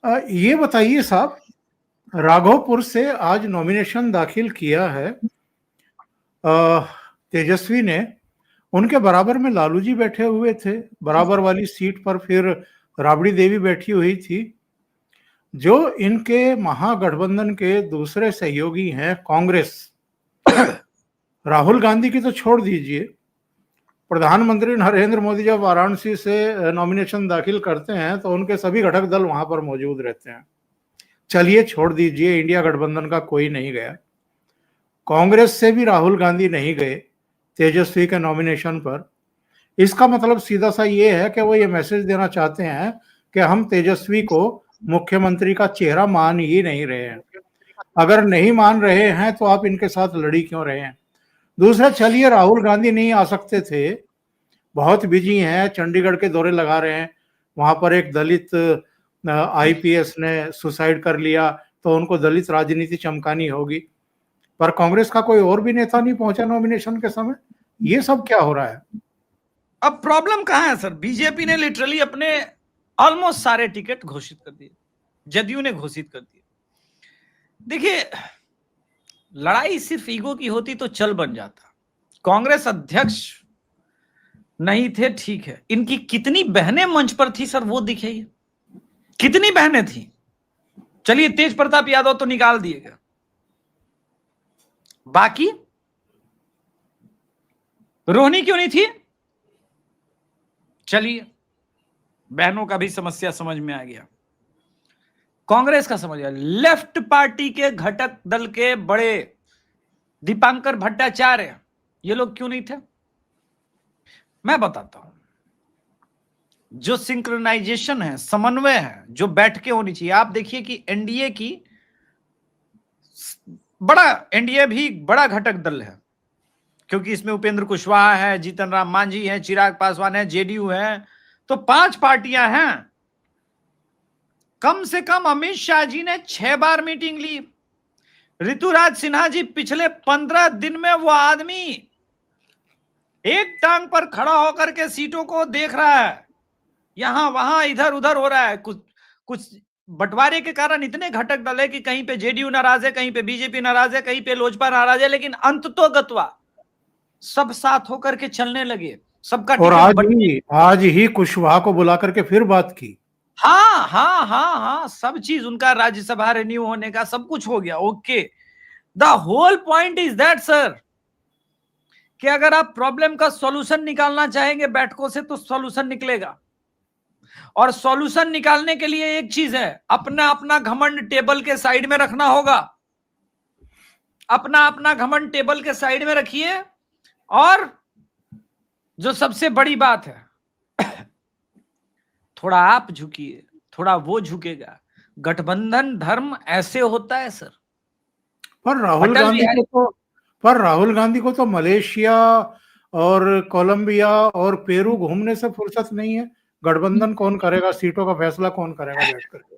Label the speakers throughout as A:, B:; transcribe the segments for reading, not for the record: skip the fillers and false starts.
A: ये बताइए साहब, राघोपुर से आज नॉमिनेशन दाखिल किया है तेजस्वी ने। उनके बराबर में लालू जी बैठे हुए थे, बराबर वाली सीट पर फिर राबड़ी देवी बैठी हुई थी। जो इनके महागठबंधन के दूसरे सहयोगी हैं कांग्रेस, राहुल गांधी की तो छोड़ दीजिए, प्रधानमंत्री नरेंद्र मोदी जब वाराणसी से नॉमिनेशन दाखिल करते हैं तो उनके सभी घटक दल वहां पर मौजूद रहते हैं। चलिए छोड़ दीजिए, इंडिया गठबंधन का कोई नहीं गया, कांग्रेस से भी राहुल गांधी नहीं गए तेजस्वी के नॉमिनेशन पर। इसका मतलब सीधा सा ये है कि वो ये मैसेज देना चाहते हैं कि हम तेजस्वी को मुख्यमंत्री का चेहरा मान ही नहीं रहे हैं। अगर नहीं मान रहे हैं तो आप इनके साथ लड़ी क्यों रहे हैं? दूसरा, चलिए राहुल गांधी नहीं आ सकते थे, बहुत बिजी हैं, चंडीगढ़ के दौरे लगा रहे हैं, वहां पर एक दलित आईपीएस ने सुसाइड कर लिया तो उनको दलित राजनीति चमकानी होगी, पर कांग्रेस का कोई और भी नेता नहीं पहुंचा नॉमिनेशन के समय। ये सब क्या हो रहा है?
B: अब प्रॉब्लम कहां है सर? बीजेपी ने लिटरली अपने ऑलमोस्ट सारे टिकट घोषित कर दिए, जदयू ने घोषित कर दिए। देखिए, लड़ाई सिर्फ ईगो की होती तो चल बन जाता। कांग्रेस अध्यक्ष नहीं थे, ठीक है, इनकी कितनी बहनें मंच पर थी सर वो दिखाइए, कितनी बहनें थी। चलिए तेज प्रताप यादव तो निकाल दिए गए, बाकी रोहिणी क्यों नहीं थी? चलिए बहनों का भी समस्या समझ में आ गया, कांग्रेस का समझ गया। लेफ्ट पार्टी के घटक दल के बड़े दीपांकर भट्टाचार्य, ये लोग क्यों नहीं थे? मैं बताता हूं। जो सिंक्रोनाइजेशन है, समन्वय है, जो बैठ के होनी चाहिए। आप देखिए कि एनडीए की एनडीए भी बड़ा घटक दल है, क्योंकि इसमें उपेंद्र कुशवाहा है, जीतन राम मांझी है, चिराग पासवान है, जेडीयू है, तो 5 पार्टियां हैं। कम से कम अमित शाह जी ने 6 बार मीटिंग ली। ऋतुराज सिन्हा जी पिछले 15 दिन में वो आदमी एक टांग पर खड़ा होकर के सीटों को देख रहा है, यहां वहां इधर उधर हो रहा है। कुछ बंटवारे के कारण इतने घटक दल है कि कहीं पे जेडीयू नाराज है, कहीं पे बीजेपी नाराज है, कहीं पे लोजपा नाराज है, लेकिन अंततोगत्वा सब साथ होकर के चलने लगे, सबका
A: और
B: टिकट
A: आज ही कुशवाहा को बुला करके फिर बात की।
B: हाँ हाँ हाँ हाँ, सब चीज उनका राज्यसभा रिन्यू होने का सब कुछ हो गया, okay. The whole point is that sir, कि अगर आप प्रॉब्लम का सॉल्यूशन निकालना चाहेंगे बैठकों से तो सॉल्यूशन निकलेगा, और सॉल्यूशन निकालने के लिए एक चीज है, अपना अपना घमंड टेबल के साइड में रखना होगा। अपना अपना घमंड टेबल के साइड में रखिए, और जो सबसे बड़ी बात है, थोड़ा आप झुकिए, थोड़ा वो झुकेगा। गठबंधन धर्म ऐसे होता है सर।
A: पर राहुल गांधी को तो मलेशिया और कोलंबिया और पेरू घूमने से फुर्सत नहीं है। गठबंधन कौन करेगा? सीटों का फैसला कौन करेगा बैठ करके?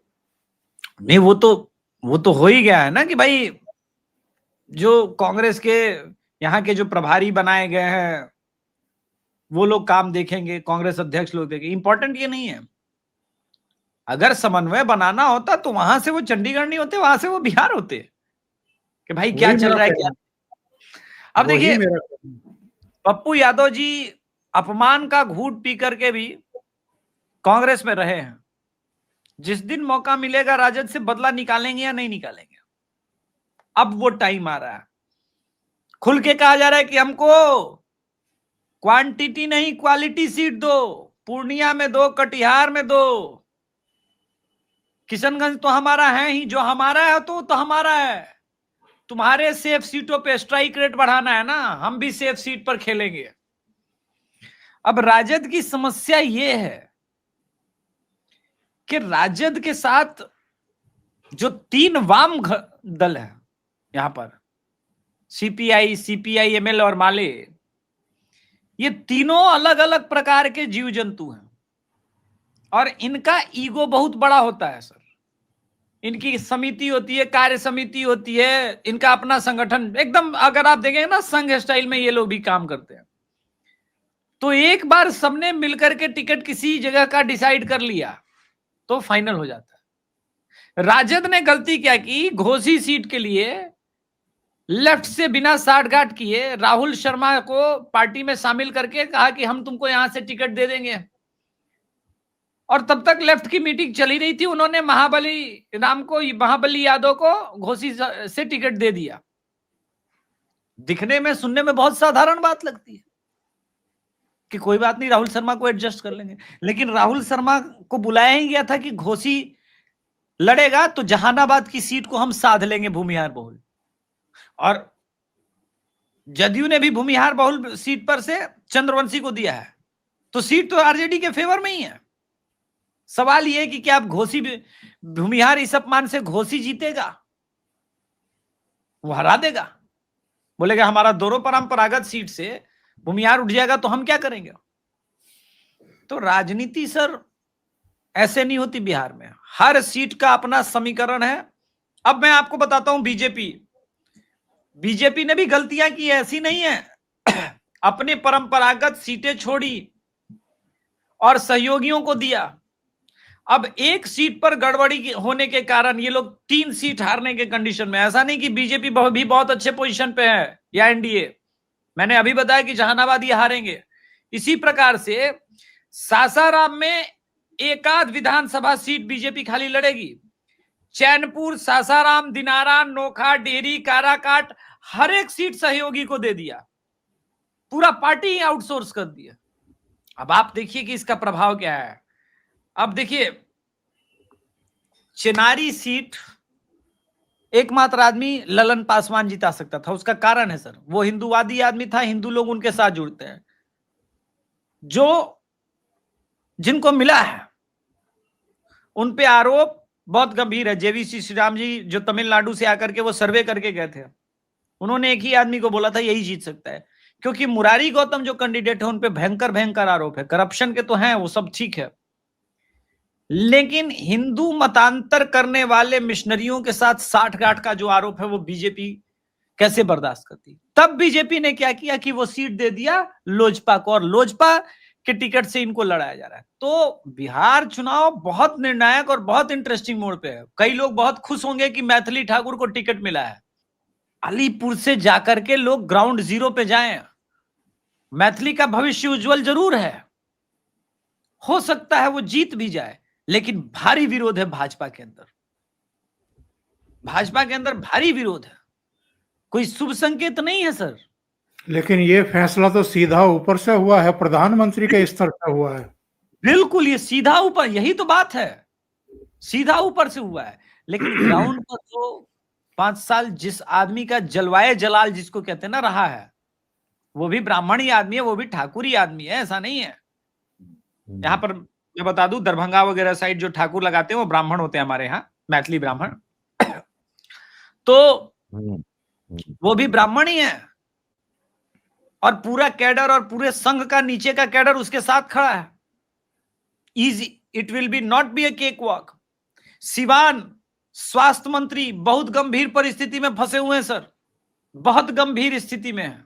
B: नहीं, वो तो हो ही गया है ना कि भाई जो कांग्रेस के यहाँ के जो प्रभारी बनाए गए हैं वो लोग काम देखेंगे, कांग्रेस अध्यक्ष लोग देखेंगे। इंपॉर्टेंट ये नहीं है। अगर समन्वय बनाना होता तो वहां से वो चंडीगढ़ नहीं होते, वहां से वो बिहार होते, कि भाई क्या चल रहा है क्या। अब देखिए, पप्पू यादव जी अपमान का घूंट पी करके भी कांग्रेस में रहे हैं। जिस दिन मौका मिलेगा राजद से बदला निकालेंगे या नहीं निकालेंगे, अब वो टाइम आ रहा है। खुल के कहा जा रहा है कि हमको क्वांटिटी नहीं क्वालिटी सीट दो, पूर्णिया में दो, कटिहार में दो, किशनगंज तो हमारा है ही, जो हमारा है तो हमारा है। तुम्हारे सेफ सीटों पे स्ट्राइक रेट बढ़ाना है ना, हम भी सेफ सीट पर खेलेंगे। अब राजद की समस्या यह है कि राजद के साथ जो 3 वाम दल है यहां पर, सीपीआई, सीपीआई-एमएल और माले, ये तीनों अलग अलग प्रकार के जीव जंतु हैं, और इनका ईगो बहुत बड़ा होता है सर। इनकी समिति होती है, कार्य समिति होती है, इनका अपना संगठन, एकदम अगर आप देखेंगे ना संघ स्टाइल में ये लोग भी काम करते हैं। तो एक बार सबने मिलकर के टिकट किसी जगह का डिसाइड कर लिया तो फाइनल हो जाता है। राजद ने गलती क्या की, घोसी सीट के लिए लेफ्ट से बिना साठगांठ किए राहुल शर्मा को पार्टी में शामिल करके कहा कि हम तुमको यहां से टिकट दे देंगे, और तब तक लेफ्ट की मीटिंग चली रही थी। उन्होंने महाबली यादव को घोसी से टिकट दे दिया। दिखने में सुनने में बहुत साधारण बात लगती है कि कोई बात नहीं, राहुल शर्मा को एडजस्ट कर लेंगे, लेकिन राहुल शर्मा को बुलाया ही गया था कि घोसी लड़ेगा तो जहानाबाद की सीट को हम साध लेंगे भूमिहार बहुल, और जदयू ने भी भूमिहार बहुल सीट पर से चंद्रवंशी को दिया है, तो सीट तो आरजेडी के फेवर में ही है। सवाल यह कि क्या आप घोसी भूमिहार इस अपमान से घोसी जीतेगा? वो हरा देगा, बोलेगा हमारा दोनों परंपरागत सीट से भूमिहार उठ जाएगा तो हम क्या करेंगे? तो राजनीति सर ऐसे नहीं होती बिहार में, हर सीट का अपना समीकरण है। अब मैं आपको बताता हूं, बीजेपी ने भी गलतियां की, ऐसी नहीं है। अपने परंपरागत सीटें छोड़ी और सहयोगियों को दिया। अब एक सीट पर गड़बड़ी होने के कारण ये लोग 3 सीट हारने के कंडीशन में। ऐसा नहीं कि बीजेपी भी बहुत अच्छे पोजीशन पे है या एनडीए, मैंने अभी बताया कि जहानाबाद ये हारेंगे। इसी प्रकार से सासाराम में एकाध विधानसभा सीट बीजेपी खाली लड़ेगी। चैनपुर, सासाराम, दिनारा, नोखा, डेरी, काराकाट, हर एक सीट सहयोगी को दे दिया, पूरा पार्टी ही आउटसोर्स कर दिया। अब आप देखिए कि इसका प्रभाव क्या है। अब देखिए, चेनारी सीट एकमात्र आदमी ललन पासवान जिता सकता था। उसका कारण है सर, वो हिंदूवादी आदमी था, हिंदू लोग उनके साथ जुड़ते हैं। जो जिनको मिला है उन पे आरोप बहुत गंभीर है। जेवीसी श्रीराम जी जो तमिलनाडु से आकर के वो सर्वे करके गए थे, उन्होंने एक ही आदमी को बोला था यही जीत सकता है, क्योंकि मुरारी गौतम जो कैंडिडेट है उन पे भयंकर आरोप है, करप्शन के तो हैं, वो सब ठीक है, लेकिन हिंदू मतांतर करने वाले मिशनरियों के साथ साठगांठ का जो आरोप है वो बीजेपी कैसे बर्दाश्त करती। तब बीजेपी ने क्या किया कि वो सीट दे दिया लोजपा को, और लोजपा के टिकट से इनको लड़ाया जा रहा है। तो बिहार चुनाव बहुत निर्णायक और बहुत इंटरेस्टिंग मोड़ पे है। कई लोग बहुत खुश होंगे कि मैथिली ठाकुर को टिकट मिला है। अलीपुर से जाकर के लोग ग्राउंड जीरो पे जाएं। मैथिली का भविष्य उज्जवल जरूर है, हो सकता है वो जीत भी जाए, लेकिन भारी विरोध है भाजपा के अंदर। भाजपा के अंदर भारी विरोध है, कोई शुभ संकेत नहीं है सर।
A: लेकिन ये फैसला तो सीधा ऊपर से हुआ है, प्रधानमंत्री के स्तर से हुआ है।
B: बिल्कुल, ये सीधा ऊपर, यही तो बात है, सीधा ऊपर से हुआ है। लेकिन ग्राउंड पर तो 5 साल जिस आदमी का जलवाए जलाल जिसको कहते हैं ना रहा है, वो भी ब्राह्मण ही आदमी है, वो भी ठाकुर ही आदमी है, ऐसा नहीं है। यहाँ पर मैं बता दूं, दरभंगा वगैरह साइड जो ठाकुर लगाते हैं वो ब्राह्मण होते हैं हमारे यहाँ, मैथिली ब्राह्मण। तो वो भी ब्राह्मण ही है, और पूरा कैडर और पूरे संघ का नीचे का कैडर उसके साथ खड़ा है। Easy, it will be not be A cake walk. Siwan स्वास्थ्य मंत्री बहुत गंभीर परिस्थिति में फंसे हुए हैं सर, बहुत गंभीर स्थिति में है।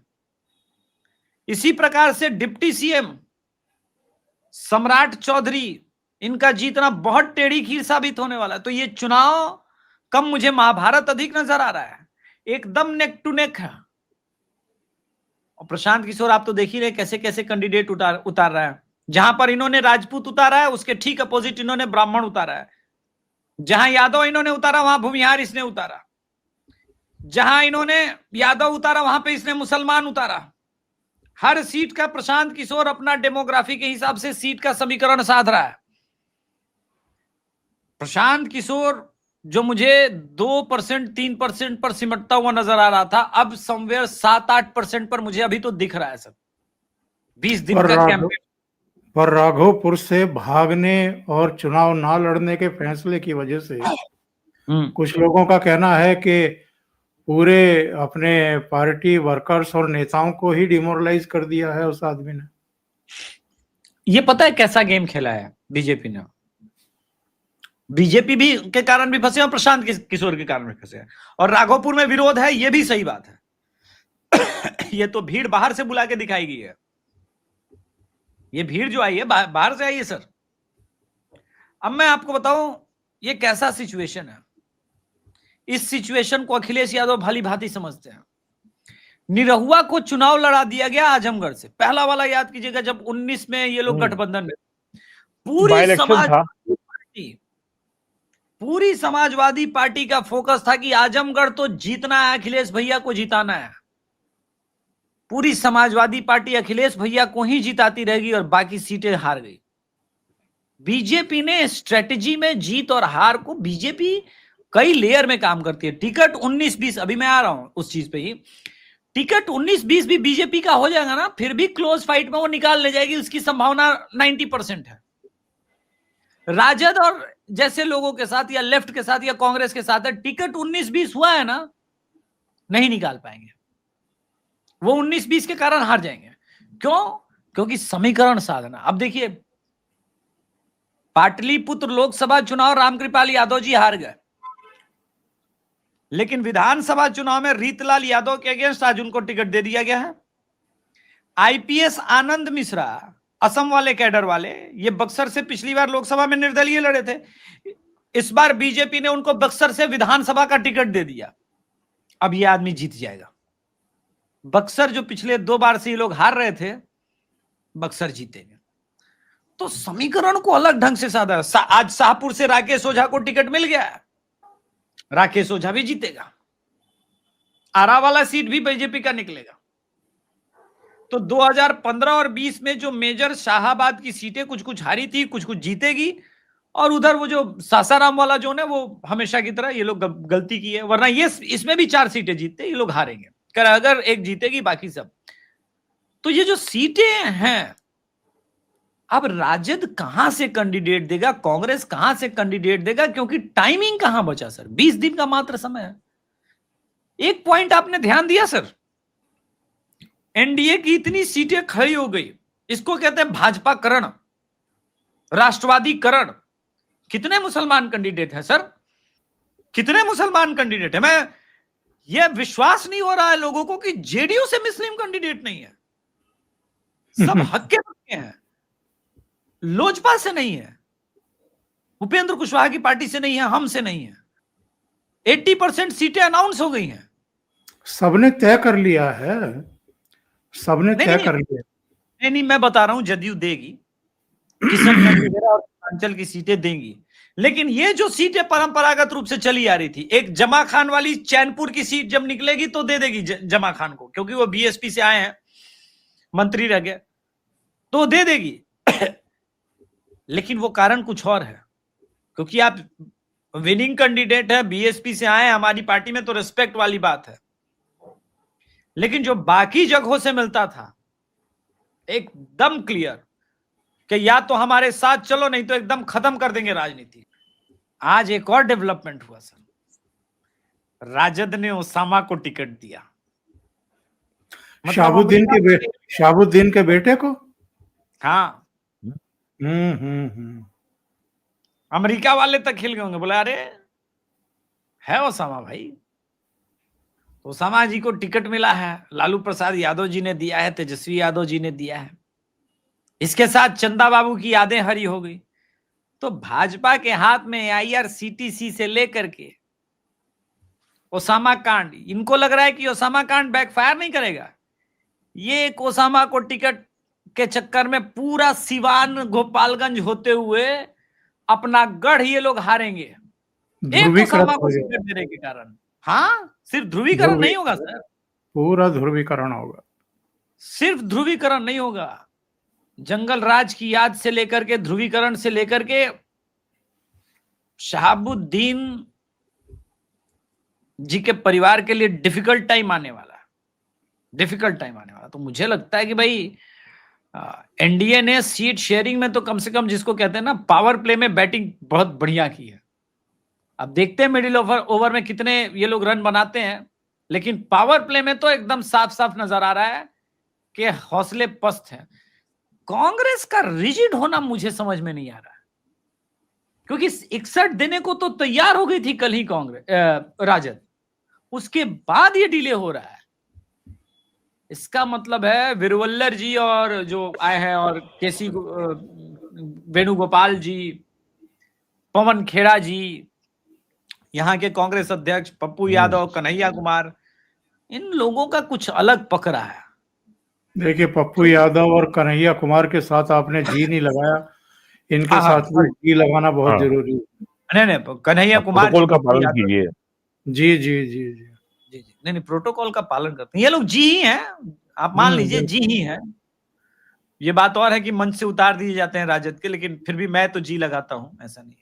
B: इसी प्रकार से डिप्टी सीएम सम्राट चौधरी, इनका जीतना बहुत टेढ़ी खीर साबित होने वाला है। तो ये चुनाव कम मुझे महाभारत अधिक नजर आ रहा है, एकदम नेक टू नेक है। और प्रशांत किशोर आप तो देख ही रहे कैसे कैसे कैंडिडेट उतार रहा है। जहां पर इन्होंने राजपूत उतारा है उसके ठीक अपोजिट इन्होंने ब्राह्मण उतारा है। जहां यादव इन्होंने उतारा वहां भूमिहार इसने उतारा, जहां इन्होंने यादव उतारा वहां पे इसने मुसलमान उतारा। हर सीट का प्रशांत किशोर अपना डेमोग्राफी के हिसाब से सीट का समीकरण साध रहा है। प्रशांत किशोर जो मुझे 2% 3% पर सिमटता हुआ नजर आ रहा था, अब समवेयर 7-8% पर मुझे अभी तो दिख रहा है सर। 20 दिन का कैंपेन
A: पर राघोपुर से भागने और चुनाव ना लड़ने के फैसले की वजह से कुछ लोगों का कहना है कि पूरे अपने पार्टी वर्कर्स और नेताओं को ही डिमोरलाइज कर दिया है उस आदमी ने।
B: ये पता है कैसा गेम खेला है बीजेपी ने? बीजेपी भी के कारण भी फंसे और प्रशांत किशोर के कारण भी फंसे हैं, और राघोपुर में विरोध है, ये भी सही बात है। ये तो भीड़ बाहर से बुला के दिखाई गई है, ये भीड़ जो आई है बाहर से आई है सर। अब मैं आपको बताऊं, ये कैसा सिचुएशन है? इस सिचुएशन को अखिलेश यादव भली भांति समझते हैं। निरहुआ को चुनाव लड़ा दिया गया आजमगढ़ से, पहला वाला याद कीजिएगा, जब 19 में ये लोग गठबंधन में, पूरी समाजवादी पार्टी का फोकस था कि आजमगढ़ तो जीतना है, अखिलेश भैया को जिताना है। पूरी समाजवादी पार्टी अखिलेश भैया को ही जिताती रहेगी और बाकी सीटें हार गई। बीजेपी ने स्ट्रेटेजी में जीत और हार को, बीजेपी कई लेयर में काम करती है। टिकट 19-20, अभी मैं आ रहा हूं उस चीज पे ही, टिकट 19-20 भी बीजेपी का हो जाएगा ना, फिर भी क्लोज फाइट में वो निकाल ले जाएगी, उसकी संभावना 90% है। राजद और जैसे लोगों के साथ या लेफ्ट के साथ या कांग्रेस के साथ है, टिकट 19-20 हुआ है ना, नहीं निकाल पाएंगे, वो 19-20 के कारण हार जाएंगे। क्यों? क्योंकि समीकरण साधना। अब देखिए, पाटलिपुत्र लोकसभा चुनाव रामकृपाल यादव जी हार गए, लेकिन विधानसभा चुनाव में रीतलाल यादव के अगेंस्ट आज उनको टिकट दे दिया गया है। आईपीएस आनंद मिश्रा, असम वाले कैडर वाले, ये बक्सर से पिछली बार लोकसभा में निर्दलीय लड़े थे, इस बार बीजेपी ने उनको बक्सर से विधानसभा का टिकट दे दिया। अब ये आदमी जीत जाएगा। बक्सर जो पिछले 2 बार से ये लोग हार रहे थे, बक्सर जीतेंगे। तो समीकरण को अलग ढंग से साधा। आज शाहपुर से राकेश ओझा को टिकट मिल गया है, राकेश ओझा भी जीतेगा। आरा वाला सीट भी बीजेपी का निकलेगा। तो 2015 और 20 में जो मेजर शाहाबाद की सीटें कुछ कुछ हारी थी, कुछ कुछ जीतेगी, और उधर वो जो सासाराम वाला जोन है, वो हमेशा की तरह ये लोग गलती की है, वरना ये इसमें भी 4 सीटें जीतते, ये लोग हारेंगे। अगर एक जीतेगी बाकी सब। तो ये जो सीटें हैं, अब राजद कहां से कैंडिडेट देगा, कांग्रेस कहां से कैंडिडेट देगा, क्योंकि टाइमिंग कहां बचा सर, 20 दिन का मात्र समय है। एक पॉइंट आपने ध्यान दिया सर, एनडीए की इतनी सीटें खड़ी हो गई, इसको कहते हैं भाजपाकरण, राष्ट्रवादीकरण। कितने मुसलमान कैंडिडेट हैं सर, कितने मुसलमान कैंडिडेट है? मैं यह विश्वास नहीं हो रहा है लोगों को कि जेडीयू से मुस्लिम कैंडिडेट नहीं है। सब हक के पक्के हैं। लोजपा से नहीं है, उपेंद्र कुशवाहा की पार्टी से नहीं है, हमसे नहीं है। 80% सीटें अनाउंस हो गई हैं।
A: सबने तय कर लिया है, सबने तय कर लिया।
B: नहीं, मैं बता रहा हूं, जदयू देगी, किशनगंज वगैरह और पूर्वांचल की सीटें देंगी, लेकिन ये जो सीटें परंपरागत रूप से चली आ रही थी, एक जमा खान वाली चैनपुर की सीट जब निकलेगी तो दे देगी जमा खान को, क्योंकि वो बीएसपी से आए हैं, मंत्री रह गए, तो दे देगी। लेकिन वो कारण कुछ और है, क्योंकि आप विनिंग कैंडिडेट है, बीएसपी से आए हैं हमारी पार्टी में, तो रिस्पेक्ट वाली बात है। लेकिन जो बाकी जगहों से मिलता था, एकदम क्लियर कि या तो हमारे साथ चलो, नहीं तो एकदम खत्म कर देंगे राजनीति। आज एक और डेवलपमेंट हुआ सर, राजद ने ओसामा को टिकट दिया।
A: शहाबुद्दीन के बेटे को।
B: हाँ। अमेरिका वाले तक खिल गए होंगे, बोले अरे है ओसामा भाई, ओसामा जी को टिकट मिला है, लालू प्रसाद यादव जी ने दिया है, तेजस्वी यादव जी ने दिया है, इसके साथ चंदा बाबू की यादें हरी हो गई। तो भाजपा के हाथ में आईआरसीटीसी से लेकर के ओसामा कांड, इनको लग रहा है कि ओसामा कांड बैकफायर नहीं करेगा। ये एक ओसामा को टिकट के चक्कर में पूरा सिवान गोपालगंज होते हुए अपना गढ़ ये लोग हारेंगे, एक ओसामा को टिकट देने के कारण। हाँ, सिर्फ ध्रुवीकरण नहीं होगा सर,
A: पूरा ध्रुवीकरण होगा।
B: सिर्फ ध्रुवीकरण नहीं होगा, जंगल राज की याद से लेकर के, ध्रुवीकरण से लेकर के, शहाबुद्दीन जी के परिवार के लिए डिफिकल्ट टाइम आने वाला है, डिफिकल्ट टाइम आने वाला। तो मुझे लगता है कि भाई एनडीए ने सीट शेयरिंग में तो कम से कम, जिसको कहते हैं ना, पावर प्ले में बैटिंग बहुत बढ़िया की है। अब देखते हैं मिडिल ओवर में कितने ये लोग रन बनाते हैं, लेकिन पावर प्ले में तो एकदम साफ साफ नजर आ रहा है कि हौसले पस्त हैं। कांग्रेस का रिजिड होना मुझे समझ में नहीं आ रहा है, क्योंकि 61 देने को तो तैयार हो गई थी कल ही कांग्रेस, राजद, उसके बाद ये डिले हो रहा है। इसका मतलब है वीरवल्लर जी और जो आए हैं, और केसी वेणुगोपाल जी, पवन खेड़ा जी, यहाँ के कांग्रेस अध्यक्ष पप्पू यादव, कन्हैया कुमार, इन लोगों का कुछ अलग पकड़ा है।
A: देखिए, पप्पू यादव और कन्हैया कुमार के साथ आपने जी नहीं लगाया, इनके
B: हाँ,
A: साथ भी जी लगाना बहुत
C: हाँ।
A: जरूरी है।
B: नहीं, कन्हैया कुमार
C: प्रोटोकॉल का
B: पप्पू
C: पालन
B: यादव,
C: कीजिए।
A: जी जी जी जी
B: जी, नहीं, प्रोटोकॉल का पालन करते हैं ये लोग, जी ही हैं, आप मान लीजिए जी ही हैं। ये बात और है कि मंच से उतार दिए जाते हैं राजद के, लेकिन फिर भी मैं तो जी लगाता हूं, ऐसा नहीं।